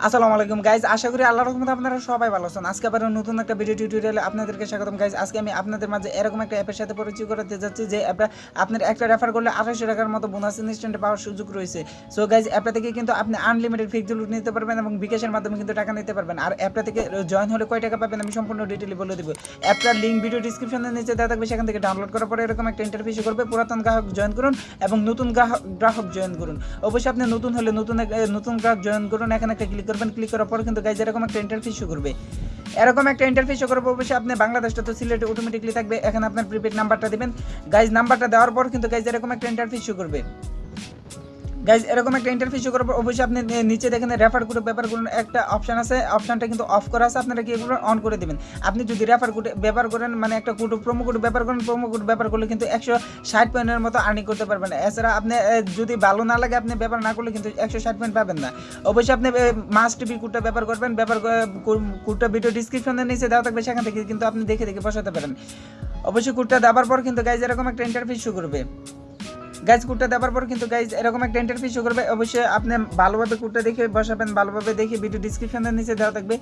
আসসালামু আলাইকুম গাইজ, আশা করি আল্লাহর রহমতে আপনারা সবাই ভালো আছেন। আজকে আবার নতুন একটা ভিডিও টিউটোরিয়ালে আপনাদেরকে স্বাগতম গাইজ। আজকে আমি আপনাদের মাঝে এরকম একটা অ্যাপের সাথে পরিচয় করতে যাচ্ছি যে অ্যাপটা আপনার একটা রেফার করলে 2800 টাকার মতো বোনাস ইনস্ট্যান্ট পাওয়ার সুযোগ রয়েছে। সো গাইজ, অ্যাপটা থেকে কিন্তু আপনি আনলিমিটেড ফ্লেক্সিলোড নিতে পারবেন এবং বিকাশের মাধ্যমে কিন্তু টাকা নিতে পারবেন। আর অ্যাপটা থেকে জয়েন হলে কয় টাকা পাবেন আমি সম্পূর্ণ ডিটেইলে বলে দেবো। অ্যাপটার লিঙ্ক ভিডিও ডিসক্রিপশনের নিচে দেওয়া থাকবে, সেখান থেকে ডাউনলোড করার পরে এরকম একটা ইন্টারফেস করবে। পুরাতন গ্রাহক জয়েন করুন এবং নতুন গ্রাহক জয়েন করুন। অবশ্যই আপনি নতুন হলে নতুন গ্রাহক জয়েন করুন, এখানে একটা ক্লিক করবেন। ক্লিক করার পর কিন্তু গাইজ এরকম একটা ইন্টারফেস শো করবে। অবশ্যই আপনি বাংলাদেশটা তো সিলেটে অটোমেটিকলি থাকবে। এখানে আপনার প্রিপেড নাম্বারটা দিবেন গাইজ। নাম্বারটা দেওয়ার পর কিন্তু গাইজ এরকম একটা ইন্টারফেস শো করবে। গাইজ এরকম একটা ইন্টারফেস শো করার পর অবশ্যই আপনি নিচে দেখেন রেফার কোড ব্যবহার করুন একটা অপশন আছে, অপশনটা কিন্তু অফ করা আছে, আপনারা কি এগুলো অন করে দেবেন। আপনি যদি রেফার কোড ব্যবহার করেন, মানে একটা কোড প্রোমো কোড ব্যবহার করেন, প্রোমো কোড ব্যবহার করলে কিন্তু 160 পয়েন্টের মতো আর্নিং করতে পারবেন। এছাড়া আপনি যদি ভালো না লাগে আপনি ব্যবহার না করলে কিন্তু 160 পয়েন্ট পাবেন না। অবশ্যই আপনি মাস্ট বি কোডটা ব্যবহার করবেন। কোডটা ভিডিও ডিসক্রিপশনের নিচে দেওয়া থাকবে, সেখান থেকে কিন্তু আপনি দেখে বসাতে পারেন। অবশ্যই কোডটা দেওয়ার পর কিন্তু গাইজ এরকম একটা ইন্টারফেস শো করবে। গাইজ কোডটা দেওয়ার পর কিন্তু গাইজ এরকম একটা ইন্টারফেস শো করবে। অবশ্যই আপনি ভালোভাবে কোডটা দেখে বসাবেন, ভালোভাবে দেখে ভিডিও ডিসক্রিপশনের নিচে দেওয়া থাকবে।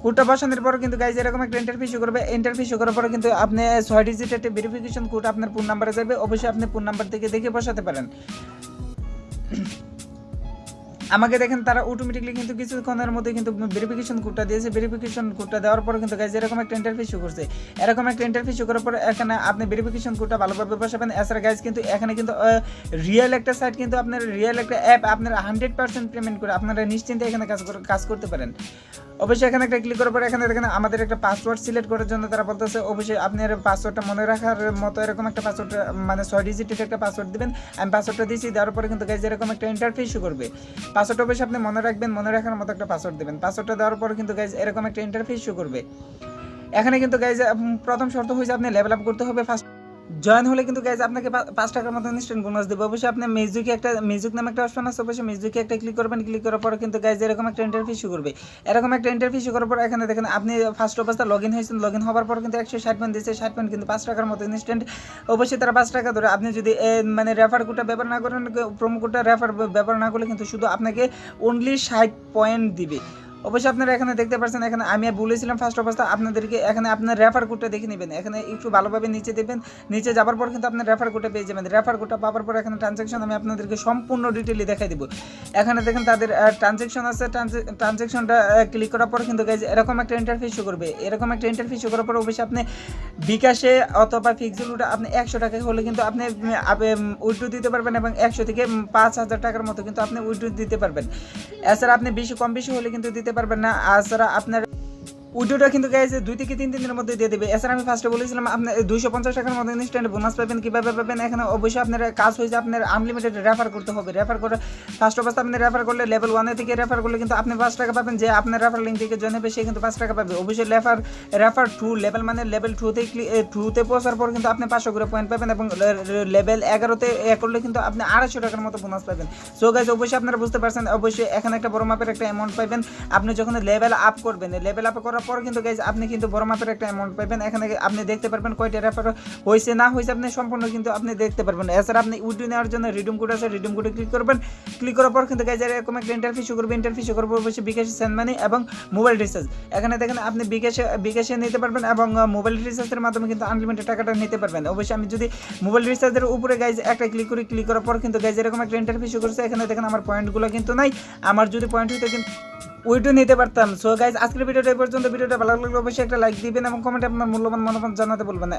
কোডটা বসানোর পর কিন্তু গাইজ এরকম একটা ইন্টারফেস শো করবে। ইন্টারফেস শো করার পর কিন্তু আপনি 6 ডিজিট একটা ভেরিফিকেশন কোড আপনার ফোন নাম্বারে যাবে। অবশ্যই আপনি ফোন নাম্বার থেকে দেখে বসাতে পারেন। আমাকে দেখেন তারা অটোমেটিকলি কিন্তু কিছুক্ষণের মধ্যে কিন্তু ভেরিফিকেশন কোডটা দিয়েছে। ভেরিফিকেশন কোডটা দেওয়ার পর কিন্তু গাইজ এরকম একটা ইন্টারফেস শো করছে। এরকম একটা ইন্টারফেস শো করার পর এখানে আপনি ভেরিফিকেশন কোডটা ভালোভাবে বসাবেন। এছাড়া গাইজ কিন্তু এখানে কিন্তু রিয়েল একটা সাইট, কিন্তু আপনার রিয়েল একটা অ্যাপ, আপনারা 100% পেমেন্ট করে আপনারা নিশ্চিন্তে এখানে কাজ করতে পারেন। অবশ্যই এখানে একটা ক্লিক করার পর এখানে দেখেন আমাদের একটা পাসওয়ার্ড সিলেক্ট করার জন্য তারা বলতেছে। অবশ্যই আপনার পাসওয়ার্ডটা মনে রাখার মতো এরকম একটা পাসওয়ার্ড, মানে 6 ডিজিটের একটা পাসওয়ার্ড দিবেন। আমি পাসওয়ার্ডটা দিয়েছি, দেওয়ার পরে কিন্তু গাইজ এরকম একটা ইন্টারফেস শো করবে। পাসওয়ার্ডটা অবশ্যই আপনি মনে রাখবেন, মনে রাখার মতো একটা পাসওয়ার্ড দেবেন। পাসওয়ার্ডটা দেওয়ার পর কিন্তু গাইজ এরকম একটা ইন্টারফেস শো করবে। এখানে কিন্তু গাইজ প্রথম শর্ত হয়েছে আপনি লেভেল আপ করতে হবে। ফার্স্ট জয়েন হলে কিন্তু গাইজ আপনাকে 5 টাকার মতো ইনস্ট্যান্ট বোনাস দেবে। অবশ্যই আপনি মিউজিক নামে একটা অপশন আছে, অবশ্যই মিউজিকে একটা ক্লিক করবেন। ক্লিক করার পর কিন্তু গাইজ এরকম একটা ইন্টারফেস শো করবে। এরকম একটা ইন্টারফেস শো করার পর এখানে দেখেন আপনি ফার্স্ট অবস্থা লগ ইন হয়েছেন। লগ ইন হওয়ার পর কিন্তু 160 পয়েন্ট দিয়েছে। 60 পয়েন্ট কিন্তু 5 টাকার মতো ইনস্ট্যান্ট। অবশ্যই তারা 5 টাকা ধরে, আপনি যদি মানে রেফার কোডটা ব্যবহার না করেন, প্রোমো কোডটা ব্যবহার না করলে কিন্তু শুধু আপনাকে অনলি 60 পয়েন্ট দিবে। অবশ্যই আপনারা এখানে দেখতে পাচ্ছেন, এখানে আমি বলেছিলাম ফার্স্ট অবস্থা আপনাদেরকে এখানে আপনার রেফার কোডটা দেখে নেবেন। এখানে একটু ভালোভাবে নিচে দেবেন, নিচে যাওয়ার পর কিন্তু আপনার রেফার কোডটা পেয়ে যাবেন। রেফার কোডটা পাওয়ার পর এখানে ট্রানজ্যাকশন আমি আপনাদেরকে সম্পূর্ণ ডিটেইলে দেখাই দেবো। এখানে দেখেন তাদের ট্রানজ্যাকশন আছে। ট্রানজ্যাকশনটা ক্লিক করার পর কিন্তু গাইজ এরকম একটা ইন্টারফেস শো করবে। এরকম একটা ইন্টারফেস শো করার পর অবশ্যই আপনি বিকাশে অথবা ফ্লেক্সিলোডে আপনি 100 টাকা হলে কিন্তু আপনি উইথড্র দিতে পারবেন এবং 100 থেকে 5000 টাকার মতো কিন্তু আপনি উইথড্র দিতে পারবেন। এছাড়া আপনি কম বেশি হলে কিন্তু দিতে পারবেন না। এছাড়া আপনার উইড্রোটা কিন্তু গাইজ 2 থেকে 3 দিনের মধ্যে দিয়ে দেবে। এছাড়া আমি ফার্স্টে বলেছিলাম আপনি 250 টাকার মতো ইনস্ট্যান্ট বোনাস পাবেন। কীভাবে পাবেন? এখানে অবশ্যই আপনার কাজ হয়েছে আপনার আনলিমিটেড রেফার করতে হবে। রেফার করে ফার্স্ট অবস্থা আপনি রেফার করলে লেভেল 1 থেকে রেফার করলে কিন্তু আপনি 5 টাকা পাবেন। যে আপনার রেফার লিঙ্ক থেকে জয়েন হবে সে কিন্তু 5 টাকা পাবে। অবশ্যই রেফার 2 লেভেল, মানে লেভেল 2তে পৌঁছার পর কিন্তু আপনি 500 করে পয়েন্ট পাবেন এবং লেভেল 11তে করলে কিন্তু আপনি 250 টাকার মতো বোনাস পাবেন। সো গাইজ অবশ্যই আপনারা বুঝতে পারছেন, অবশ্যই এখানে একটা বড় মাপের একটা অ্যামাউন্ট পাবেন আপনি যখন লেভেল আপ করবেন। লেভেল আপ করার পর কিন্তু গাইজ আপনি কিন্তু বড় মাপের একটা অ্যামাউন্ট পাবেন। এখানে আপনি দেখতে পারবেন কয়টা রেফার হয়েছে না হয়েছে, আপনি সম্পূর্ণ কিন্তু আপনি দেখতে পারবেন। এছাড়া আপনি উইথড্র নেওয়ার জন্য রিডিম কোড আছে, রিডিম কোডে ক্লিক করবেন। ক্লিক করার পর কিন্তু গাইজ এরকম একটা ইন্টারফেস শো করবে। ইন্টারফেস শো করবে অবশ্যই বিকাশ সেন্ড মানি এবং মোবাইল রিচার্জ। এখানে দেখেন আপনি বিকাশে নিতে পারবেন এবং মোবাইল রিচার্জের মাধ্যমে কিন্তু আনলিমিটেড টাকাটা নিতে পারবেন। অবশ্যই আমি যদি মোবাইল রিচার্জের উপরে গাইজ একটা ক্লিক করি, ক্লিক করার পর কিন্তু গাইজ এরকম একটা ইন্টারফেস শো করছে। এখানে দেখেন আমার পয়েন্টগুলো কিন্তু নাই। আমার যদি পয়েন্ট হইতো কিন্তু উইড্রো নিতে পারতাম। সো গাইজ আজকের ভিডিওটা এই পর্যন্ত। ভিডিওটা ভালো লাগলে অবশ্যই একটা লাইক দিবেন এবং কমেন্টে আপনার মূল্যবান মতামত জানাতে বলবেন না।